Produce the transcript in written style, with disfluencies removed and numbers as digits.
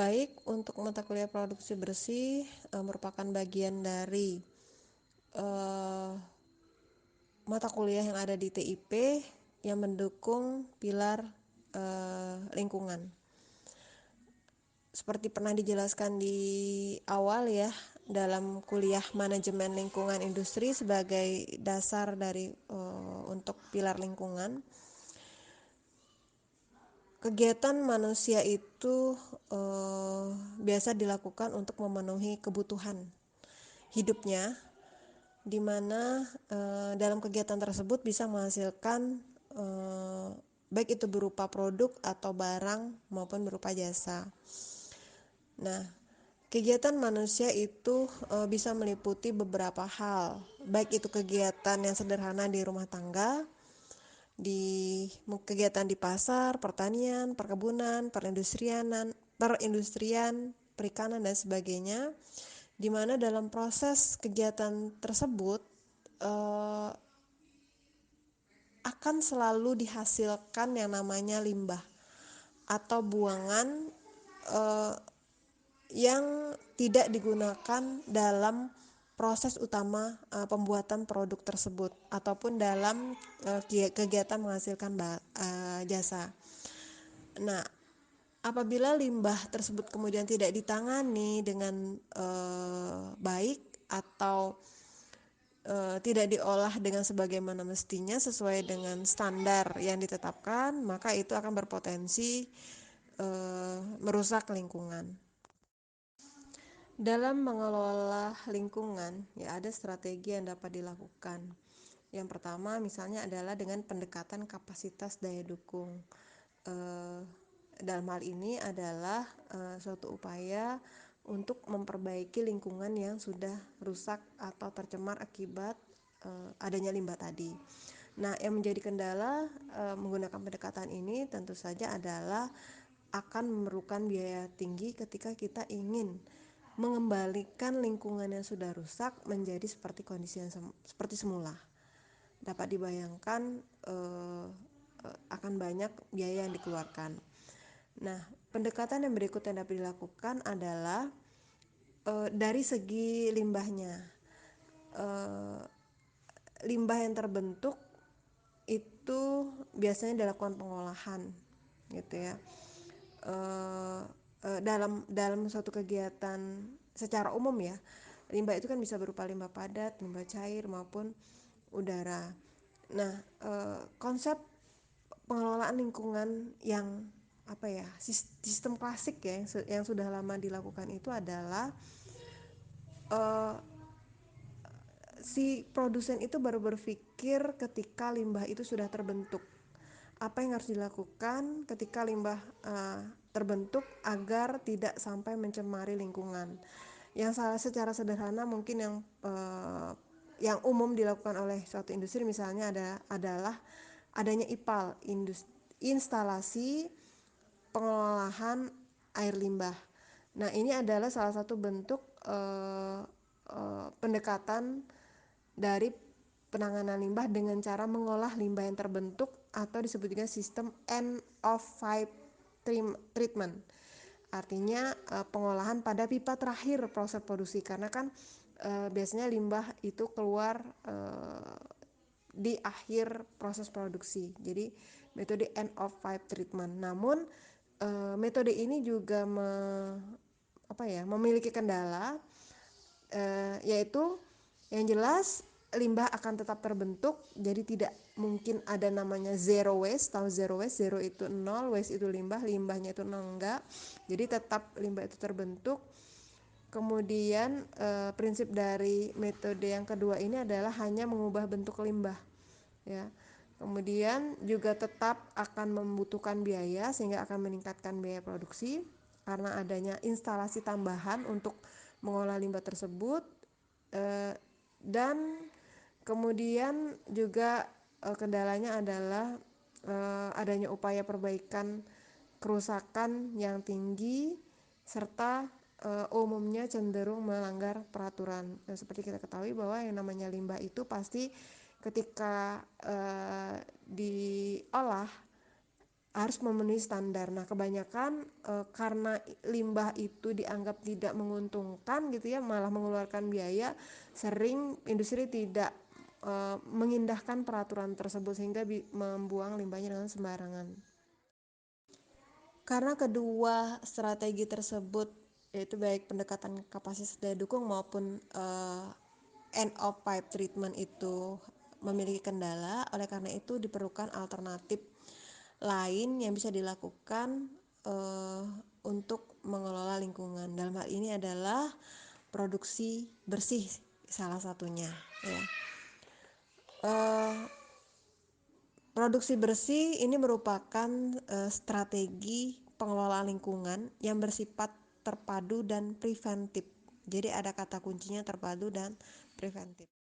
Baik, untuk mata kuliah produksi bersih merupakan bagian dari eh, mata kuliah yang ada di TIP yang mendukung pilar lingkungan. Seperti pernah dijelaskan di awal ya, dalam kuliah manajemen lingkungan industri sebagai dasar dari untuk pilar lingkungan. Kegiatan manusia itu biasa dilakukan untuk memenuhi kebutuhan hidupnya, di mana dalam kegiatan tersebut bisa menghasilkan baik itu berupa produk atau barang maupun berupa jasa. Nah, kegiatan manusia itu bisa meliputi beberapa hal, baik itu kegiatan yang sederhana di rumah tangga, di kegiatan di pasar, pertanian, perkebunan, perindustrian, perikanan dan sebagainya, di mana dalam proses kegiatan tersebut eh, akan selalu dihasilkan yang namanya limbah atau buangan eh, yang tidak digunakan dalam proses utama pembuatan produk tersebut ataupun dalam kegiatan menghasilkan jasa. Nah, apabila limbah tersebut kemudian tidak ditangani dengan baik atau tidak diolah dengan sebagaimana mestinya sesuai dengan standar yang ditetapkan, maka itu akan berpotensi merusak lingkungan. Dalam mengelola lingkungan, ya ada strategi yang dapat dilakukan. Yang pertama misalnya adalah dengan pendekatan kapasitas daya dukung. Dalam hal ini adalah suatu upaya untuk memperbaiki lingkungan yang sudah rusak atau tercemar akibat adanya limbah tadi. Nah, yang menjadi kendala menggunakan pendekatan ini tentu saja adalah akan memerlukan biaya tinggi ketika kita ingin mengembalikan lingkungan yang sudah rusak menjadi seperti kondisi yang seperti semula. Dapat dibayangkan akan banyak biaya yang dikeluarkan. Nah, pendekatan yang berikut yang dapat dilakukan adalah dari segi limbahnya. Limbah yang terbentuk itu biasanya dilakukan pengolahan, gitu ya. Dalam suatu kegiatan secara umum ya, limbah itu kan bisa berupa limbah padat, limbah cair maupun udara. Nah, konsep pengelolaan lingkungan yang apa ya, sistem klasik ya yang sudah lama dilakukan itu adalah uh, si produsen itu baru berpikir ketika limbah itu sudah terbentuk. Apa yang harus dilakukan ketika limbah terbentuk agar tidak sampai mencemari lingkungan. Yang secara sederhana mungkin yang umum dilakukan oleh suatu industri misalnya adalah adanya IPAL, instalasi pengolahan air limbah. Nah, ini adalah salah satu bentuk pendekatan dari penanganan limbah dengan cara mengolah limbah yang terbentuk atau disebut juga sistem end of pipe treatment. Artinya pengolahan pada pipa terakhir proses produksi, karena kan biasanya limbah itu keluar di akhir proses produksi. Jadi metode end of pipe treatment. Namun metode ini juga memiliki kendala, yaitu yang jelas limbah akan tetap terbentuk, jadi tidak mungkin ada namanya zero waste. Tahu zero waste? Zero itu nol, waste itu limbah, limbahnya itu nol, enggak. Jadi tetap limbah itu terbentuk. Kemudian prinsip dari metode yang kedua ini adalah hanya mengubah bentuk limbah, ya. Kemudian juga tetap akan membutuhkan biaya sehingga akan meningkatkan biaya produksi karena adanya instalasi tambahan untuk mengolah limbah tersebut. Dan kemudian juga kendalanya adalah adanya upaya perbaikan kerusakan yang tinggi serta umumnya cenderung melanggar peraturan. Seperti kita ketahui bahwa yang namanya limbah itu pasti ketika diolah harus memenuhi standar. Nah, kebanyakan karena limbah itu dianggap tidak menguntungkan gitu ya, malah mengeluarkan biaya, sering industri tidak mengindahkan peraturan tersebut sehingga membuang limbahnya dengan sembarangan. Karena kedua strategi tersebut, yaitu baik pendekatan kapasitas daya dukung maupun end of pipe treatment itu memiliki kendala, oleh karena itu diperlukan alternatif lain yang bisa dilakukan uh, untuk mengelola lingkungan. Dalam hal ini adalah produksi bersih salah satunya. Ya. Uh, Produksi bersih ini merupakan strategi pengelolaan lingkungan yang bersifat terpadu dan preventif. Jadi ada kata kuncinya terpadu dan preventif.